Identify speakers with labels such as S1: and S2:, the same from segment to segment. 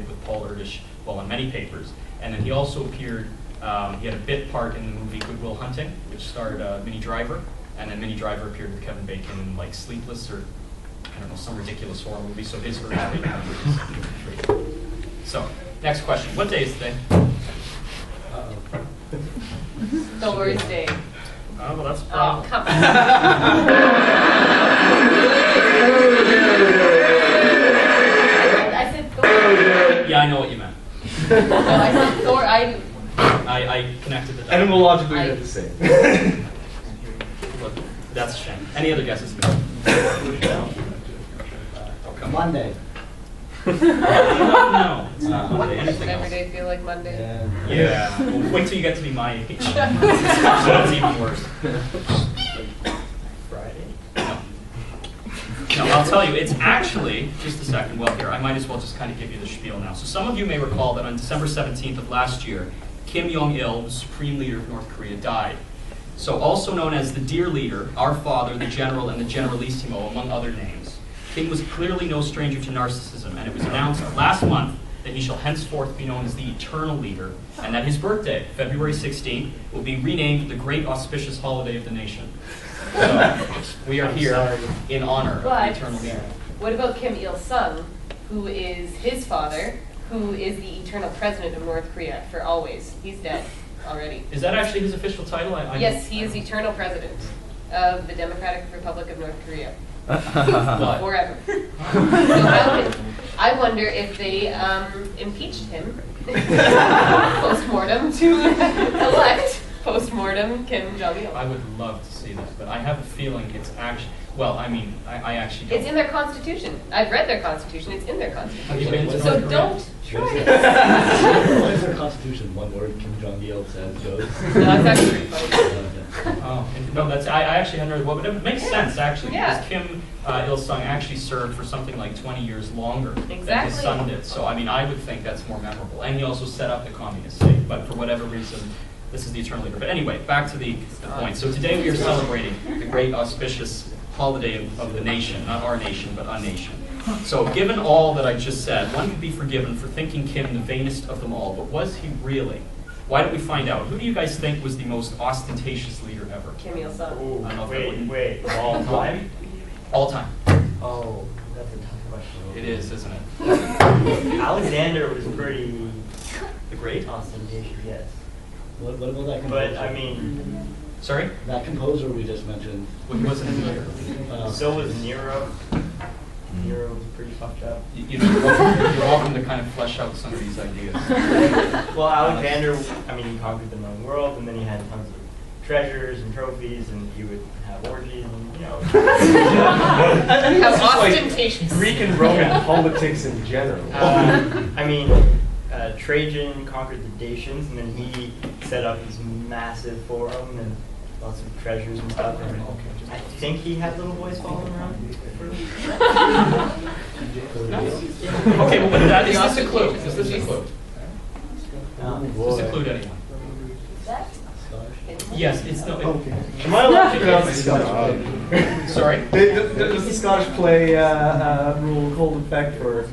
S1: with Paul Erdős, well, on many papers. And then he also appeared, he had a bit part in the movie Good Will Hunting, which starred Minnie Driver. And then Minnie Driver appeared with Kevin Bacon in like Sleepless or, I don't know, some ridiculous horror movie. So his first rating number is 3. So, next question. What day is today?
S2: Thursday.
S1: Oh, well, that's a
S2: Oh,
S1: problem.
S2: come on. I said Thor.
S1: Yeah, I know what you meant.
S2: No, I said Thor.
S1: I connected the dots.
S3: Etymologically, they're the same.
S1: Look, that's a shame. Any other guesses?
S4: Monday.
S1: No, it's not Monday. Anything
S2: Does every
S1: else?
S2: day feel like Monday?
S1: Yeah. Well, wait till you get to be my age. That's even worse. Friday? No. No, I'll tell you, it's actually, just a second, well here, I might as well just kind of give you the spiel now. So some of you may recall that on December 17th of last year, Kim Jong-il, the supreme leader of North Korea, died. So also known as the Dear Leader, Our Father, the General, and the Generalissimo, among other names. Kim was clearly no stranger to narcissism, and it was announced last month that he shall henceforth be known as the Eternal Leader, and that his birthday, February 16th, will be renamed the Great Auspicious Holiday of the Nation. So we are here in honor of the Eternal Leader.
S2: What about Kim Il-sung, who is his father, who is the eternal president of North Korea for always? He's dead already.
S1: Is that actually his official title?
S2: Yes, he is eternal president of the Democratic Republic of North Korea.
S1: What?
S2: Forever. So I wonder if they impeached him post-mortem to elect post-mortem Kim Jong-il.
S1: I would love to see that, but I have a feeling it's actually, well, I mean, I actually don't.
S2: It's in their constitution. I've read their constitution. It's in their
S1: Have
S2: constitution.
S1: you been to
S2: So
S1: North Korea?
S2: don't try it.
S4: What is their constitution? One word Kim Jong-il says goes.
S2: No, it's actually pretty funny.
S1: Oh, no, that's, I actually hadn't heard, well, but it makes sense, actually,
S2: Yeah.
S1: because Kim Il-sung actually served for something like 20 years longer than his
S2: Exactly.
S1: son did. So, I mean, I would think that's more memorable. And he also set up the communist state, but for whatever reason, this is the Eternal Leader. But anyway, back to the point. So today we are celebrating the great auspicious holiday of the nation, not our nation, but a nation. So given all that I just said, one could be forgiven for thinking Kim the vainest of them all, but was he really? Why don't we find out? Who do you guys think was the most ostentatious leader ever?
S2: Kim Il-sung.
S1: I don't know if that would-
S5: Wait, all time?
S1: All time.
S5: Oh, that's a tough question.
S1: It is, isn't it?
S5: Alexander was pretty
S1: The great?
S5: ostentatious, yes.
S4: What about that composer?
S5: But, I mean,
S1: Sorry?
S4: That composer we just mentioned.
S1: What wasn't in there?
S5: so was Nero. Nero was pretty fucked up.
S1: You know, you're welcome to kind of flesh out some of these ideas.
S5: Well, Alexander, I mean, he conquered the known world, and then he had tons of treasures and trophies, and he would have orgies, and, you know.
S2: How
S3: It's just like
S2: ostentatious.
S3: Greek and Roman politics in general.
S5: I mean, Trajan conquered the Dacians, and then he set up this massive forum and lots of treasures and stuff. And I think he had little boys following around.
S1: Okay, well, but that, is this a clue? Is this a clue? Does this include anyone? Yes, it's no.
S3: Am I allowed to pronounce the Scottish
S1: Sorry?
S3: play? Does the Scottish play rule hold effect for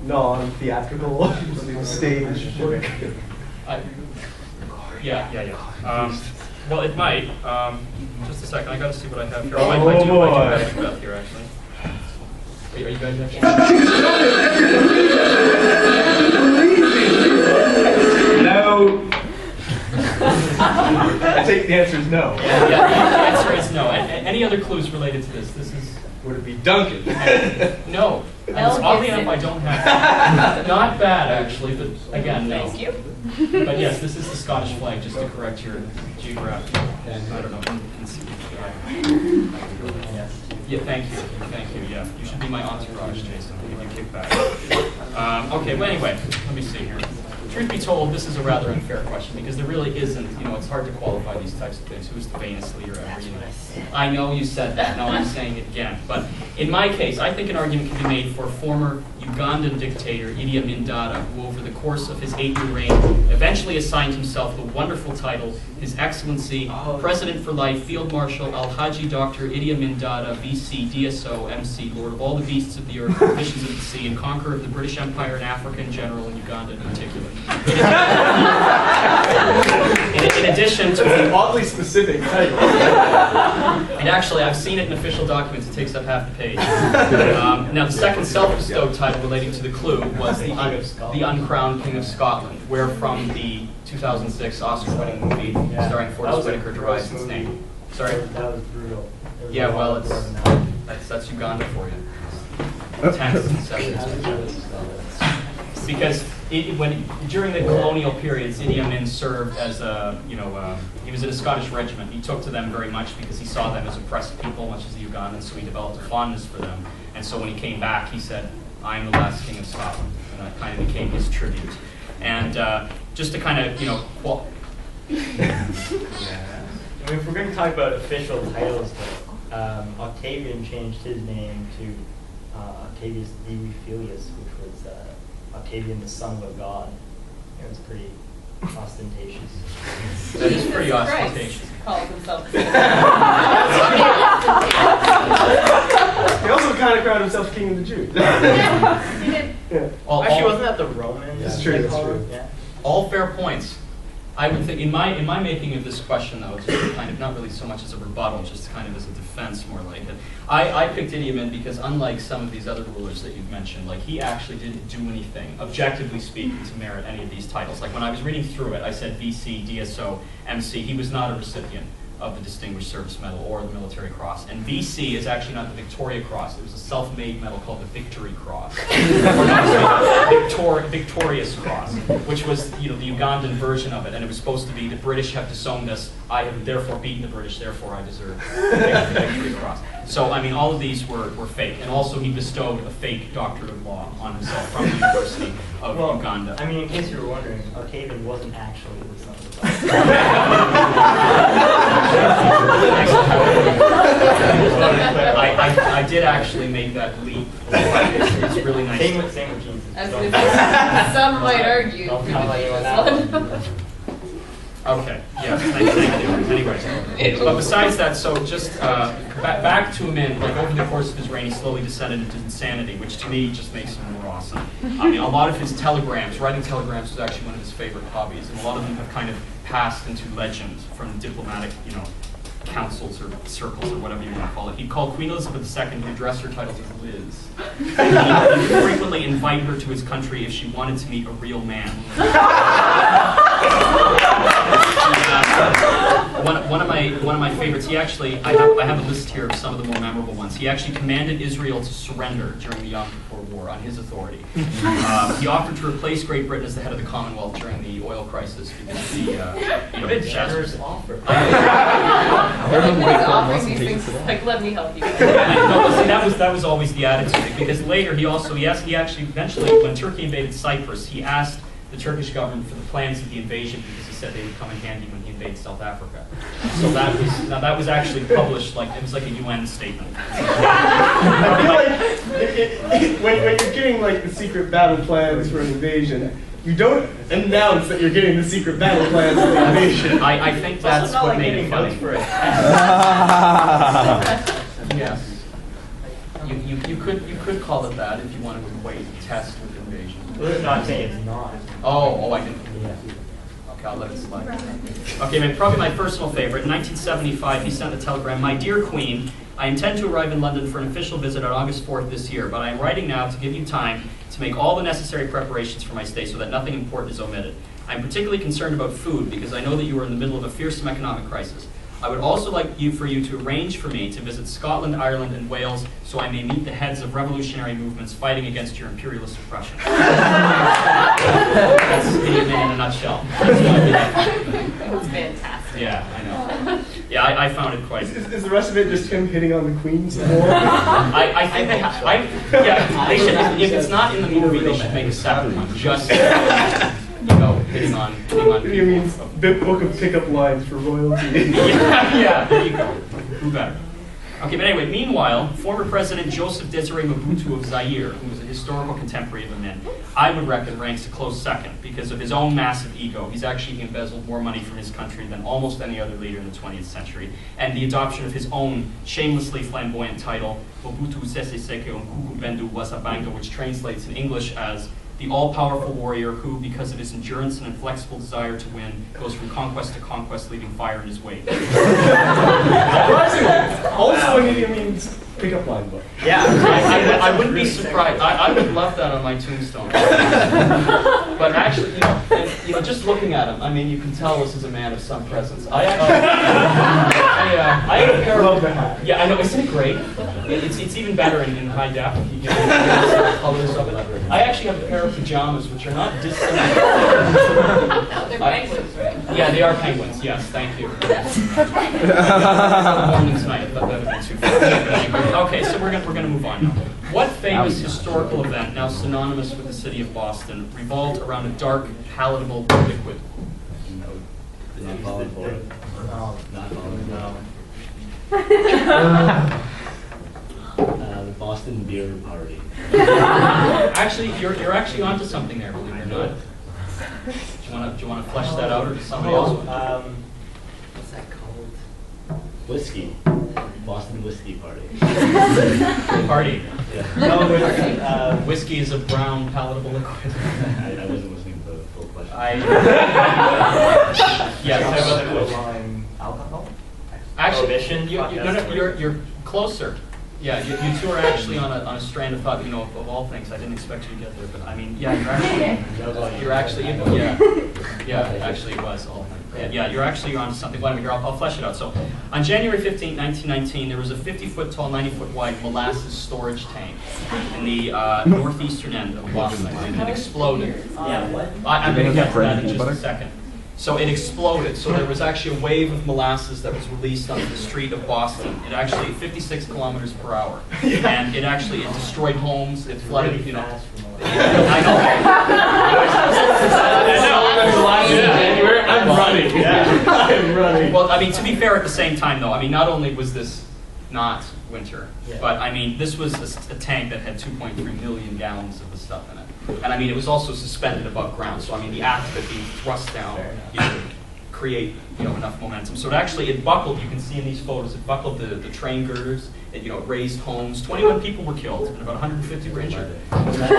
S3: non-theatrical stage work?
S1: Yeah. Well, it might. Just a second. I got to see what I have here. I do have Macbeth here, actually. Are you guys actually?
S3: No. I take the answer is no.
S1: Yeah, the answer is no. Any other clues related to this? This is
S3: Would it be Duncan?
S1: no. And
S2: Mel
S1: oddly
S2: Gibson.
S1: enough, I don't have. Not bad, actually, but again, no.
S2: Thank you.
S1: But yes, this is the Scottish flag, just to correct your geographic. I don't know. Yeah, thank you. Yeah, you should be my entourage, Jason. I'll give you a kickback. Okay, well, anyway, let me see here. Truth be told, this is a rather unfair question because there really isn't. You know, it's hard to qualify these types of things. Who's the vainest leader ever? You know? I know you said that. Now I'm saying it again. But in my case, I think an argument can be made for former Ugandan dictator Idi Amin Dada, who over the course of his 8-year reign eventually assigned himself the wonderful title, His Excellency, President for Life, Field Marshal Alhaji Dr. Idi Amin Dada, VC, DSO, MC, Lord of all the beasts of the earth, fishes of the sea, and conqueror of the British Empire and Africa in general, and Uganda in particular. In addition to the
S3: Oddly specific title.
S1: and actually, I've seen it in official documents. It takes up half the page. Now, the second self-bestowed title relating to the clue was the Uncrowned King of Scotland, where from the 2006 Oscar-winning movie starring Forrest Whitaker derives its name. Sorry?
S5: That was brutal. There was
S1: Yeah,
S5: a lot
S1: well,
S5: of blood in that.
S1: that's Uganda for you. Tense and sevens. Because during the colonial periods, Idi Amin served as he was in a Scottish regiment. He took to them very much because he saw them as oppressed people, much as the Ugandans, so he developed a fondness for them. And so when he came back, he said, "I'm the last king of Scotland," and that kind of became his tribute. And just to kind of,
S5: I mean, if we're going to talk about official titles, Octavian changed his name to Octavius Diphilius, which was Octavian, the son of a god. It was pretty ostentatious.
S1: that is pretty
S2: Jesus Christ
S1: ostentatious.
S2: calls himself.
S3: He also kind of crowned himself king of the Jews.
S2: He did.
S3: Yeah.
S5: Actually, wasn't that the Romans?
S3: That's true, that's true.
S5: Yeah.
S1: All fair points. I would think in my making of this question though, it's really kind of not really so much as a rebuttal, just kind of as a defense more like it. I picked Idi Amin because unlike some of these other rulers that you've mentioned, like he actually didn't do anything, objectively speaking, to merit any of these titles. Like when I was reading through it, I said VC, DSO, MC. He was not a recipient of the Distinguished Service Medal or the Military Cross. And VC is actually not the Victoria Cross. It was a self-made medal called the Victory Cross. Victorious Cross, which was the Ugandan version of it. And it was supposed to be the British have disowned us. I have therefore beaten the British. Therefore, I deserve the Victory Cross. So, I mean, all of these were fake. And also, he bestowed a fake doctorate of law on himself from the University of Uganda.
S5: I mean, in case you were wondering, Octavian wasn't actually the son of a god.
S1: I did actually make that leap. It's really nice.
S5: Same with Jesus.
S2: I was gonna say, some might argue
S5: Don't
S2: for
S5: tell
S2: the
S5: anyone
S2: Jesus
S5: that
S2: one.
S1: Okay, yes, thank you. Anyways, but besides that, so just back to Amin, like over the course of his reign, he slowly descended into insanity, which to me just makes him more awesome. I mean, a lot of his telegrams, writing telegrams was actually one of his favorite hobbies, and a lot of them have kind of passed into legend from diplomatic, councils or circles or whatever you want to call it. He'd call Queen Elizabeth II, he'd address her titles as Liz. And he would frequently invite her to his country if she wanted to meet a real man. One of my favorites. He actually, I have a list here of some of the more memorable ones. He actually commanded Israel to surrender during the Yom Kippur War on his authority. He offered to replace Great Britain as the head of the Commonwealth during the oil crisis because of the
S5: a generous offer.
S2: He's offering these things, like, let me help you.
S1: No, but see, that was always the attitude because later he actually eventually when Turkey invaded Cyprus, he asked the Turkish government for the plans of the invasion because he said they would come in handy when he invaded South Africa. So that was actually published it was like a UN statement.
S3: I feel like when you're getting like the secret battle plans for an invasion, you don't announce that you're getting the secret battle plans for the invasion.
S1: I think that's
S5: It's also not
S1: what
S5: like
S1: made it
S5: getting
S1: funny.
S5: votes for it.
S1: Yes. You could call it that if you wanted to wait and test with invasion.
S5: Well, not saying it's not.
S1: Oh, I didn't.
S5: Yeah.
S1: Okay, I'll let it slide. Okay, probably my personal favorite. In 1975, he sent a telegram, "My dear Queen, I intend to arrive in London for an official visit on August 4th this year, but I am writing now to give you time to make all the necessary preparations for my stay so that nothing important is omitted. I am particularly concerned about food because I know that you are in the middle of a fearsome economic crisis. I would also like for you to arrange for me to visit Scotland, Ireland, and Wales so I may meet the heads of revolutionary movements fighting against your imperialist oppression." That's Idi Amin in a nutshell.
S2: That's fantastic.
S1: Yeah, I know. Yeah, I found it quite.
S3: Is the rest of it just him hitting on the queen some more?
S1: I think they should. If it's not in the movie, they should make a separate one. Just hitting on
S3: You mean book of pickup lines for royalty?
S1: yeah, there you go. Who better? Okay, but anyway, meanwhile, former President Joseph Desiré Mobutu of Zaire, who was a historical contemporary of the Min, I would reckon ranks a close second because of his own massive ego. He's actually embezzled more money from his country than almost any other leader in the 20th century. And the adoption of his own shamelessly flamboyant title, Mobutu Sese Seke Nkuku Bendu Wasabanga, which translates in English as the all-powerful warrior who, because of his endurance and inflexible desire to win, goes from conquest to conquest, leaving fire in his wake.
S3: Surprisingly, also in Idi Amin's pickup line book.
S5: Yeah,
S1: I wouldn't be surprised. I would love that on my tombstone. But actually, just looking at him, I mean, you can tell this is a man of some presence. I have a pair of, yeah, I know, isn't it great? It's even better in high def. You get the colors of it. I actually have a pair of pajamas, which are not dissimilar.
S2: They're penguins, right?
S1: Yeah, they are penguins. Yes, thank you. Morning's night. That would have been too far. Okay, so we're gonna move on now. What famous historical event, now synonymous with the city of Boston, revolved around a dark, palatable liquid?
S4: Not falling for it. Not falling for it. The Boston Beer Party.
S1: Actually, you're actually onto something there, believe it or not. Do you want to flesh that out, or does somebody else?
S5: What's that called?
S4: Whiskey. Boston Whiskey Party.
S1: Party.
S4: Yeah.
S5: No,
S1: Whiskey is a brown, palatable liquid.
S4: I wasn't listening to the full question.
S5: Yeah, alcohol?
S1: Actually,
S5: Prohibition?
S1: you're closer. Yeah, you two are actually on a strand of thought. Of all things, I didn't expect you to get there, but I mean, yeah, you're actually, actually it was all. Yeah, you're actually onto something. Wait a minute, I'll flesh it out. So, on January 15, 1919, there was a 50-foot tall, 90-foot wide molasses storage tank in the northeastern end of Boston, and it exploded.
S5: Yeah, what?
S1: I'm going to get to that in just a second. So it exploded. So there was actually a wave of molasses that was released onto the street of Boston. It actually 56 kilometers per hour, and it destroyed homes. It flooded.
S5: Really fast for molasses.
S3: I'm running. I'm running.
S1: Well, I mean, to be fair, at the same time, though, I mean, not only was this not winter, but I mean, this was a tank that had 2.3 million gallons of the stuff in it. And I mean, it was also suspended above ground. So I mean, the act of it being thrust down, create enough momentum. So it buckled. You can see in these photos, it buckled the train girders. It razed homes. 21 people were killed, and about 150 were injured. Okay.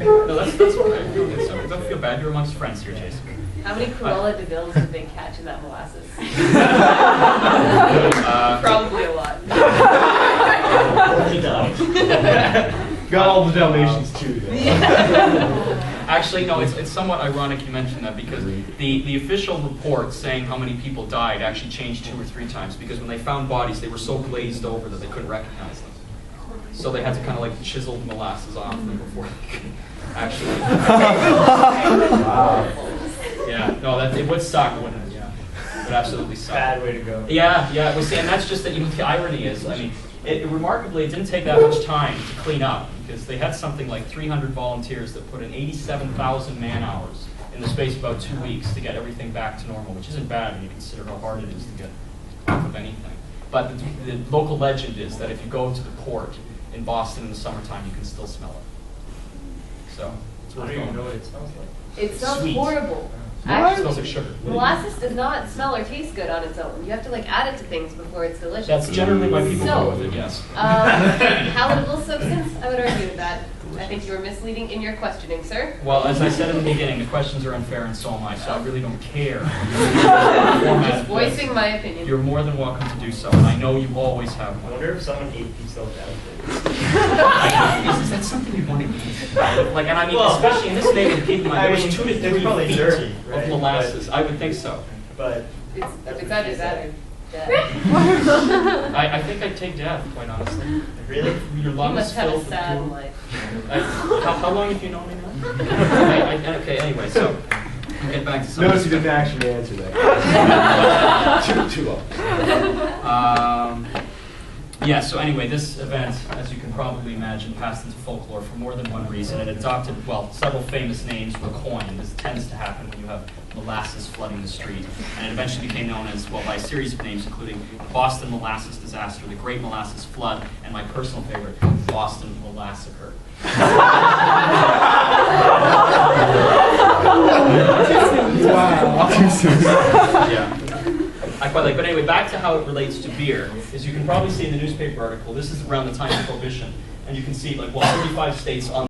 S1: No, that's all right. Don't feel bad. You're amongst friends here, Jason.
S2: How many Cruella de Vils did they catch in that molasses? Probably a lot.
S3: Got all the Dalmatians too.
S1: Actually, no, it's somewhat ironic you mentioned that because the official report saying how many people died actually changed 2 or 3 times because when they found bodies, they were so glazed over that they couldn't recognize them. So they had to kind of like chisel the molasses off them before they could actually. Wow. Yeah, no, it would suck, wouldn't it? Yeah, it would absolutely suck.
S5: Bad way to go.
S1: Yeah, well, see, and that's just that. The irony is, I mean, remarkably, it didn't take that much time to clean up because they had something like 300 volunteers that put in 87,000 man-hours in the space of about 2 weeks to get everything back to normal, which isn't bad when you consider how hard it is to get off of anything. But the local legend is that if you go to the port in Boston in the summertime, you can still smell it. So it's
S5: I
S1: worth
S5: don't even
S1: going.
S5: know what it smells like.
S2: It smells
S1: Sweet.
S2: horrible.
S1: It smells like sugar.
S2: Molasses does not smell or taste good on its own. You have to add it to things before it's delicious.
S1: That's generally why people
S2: So,
S1: go with it, yes.
S2: Palatable substance, I would argue with that. I think you were misleading in your questioning, sir.
S1: Well, as I said in the beginning, the questions are unfair and so am I, so I really don't care.
S2: Just voicing my opinion.
S1: You're more than welcome to do so, and I know you always have
S5: I
S1: one.
S5: wonder if someone ate themselves out of
S1: Is that something you want to eat? And I mean,
S5: Well,
S1: especially in this neighborhood, there was 2 to 3
S5: it's probably
S1: feet
S5: dirty,
S1: of
S5: right?
S1: molasses. I would think so.
S5: But
S2: If it's either that or death.
S1: I think I'd take death, quite honestly.
S5: really?
S1: Your
S2: You
S1: lungs
S2: must have a
S1: filled with
S2: sad
S1: fuel.
S2: life.
S1: How long have you known me now? Okay, anyway, so we'll get back to something.
S3: Notice you didn't actually answer that. Too often.
S1: Yeah, so anyway, this event, as you can probably imagine, passed into folklore for more than one reason. It adopted, well, several famous names were coined. This tends to happen when you have molasses flooding the street. And it eventually became known as, well, by a series of names, including the Boston Molasses Disaster, the Great Molasses Flood, and my personal favorite, Boston Molassacre.
S3: Wow. Too soon.
S1: Yeah. I quite like, but anyway, back to how it relates to beer, is you can probably see in the newspaper article, this is around the time of Prohibition, and you can see, like, well, 35 states on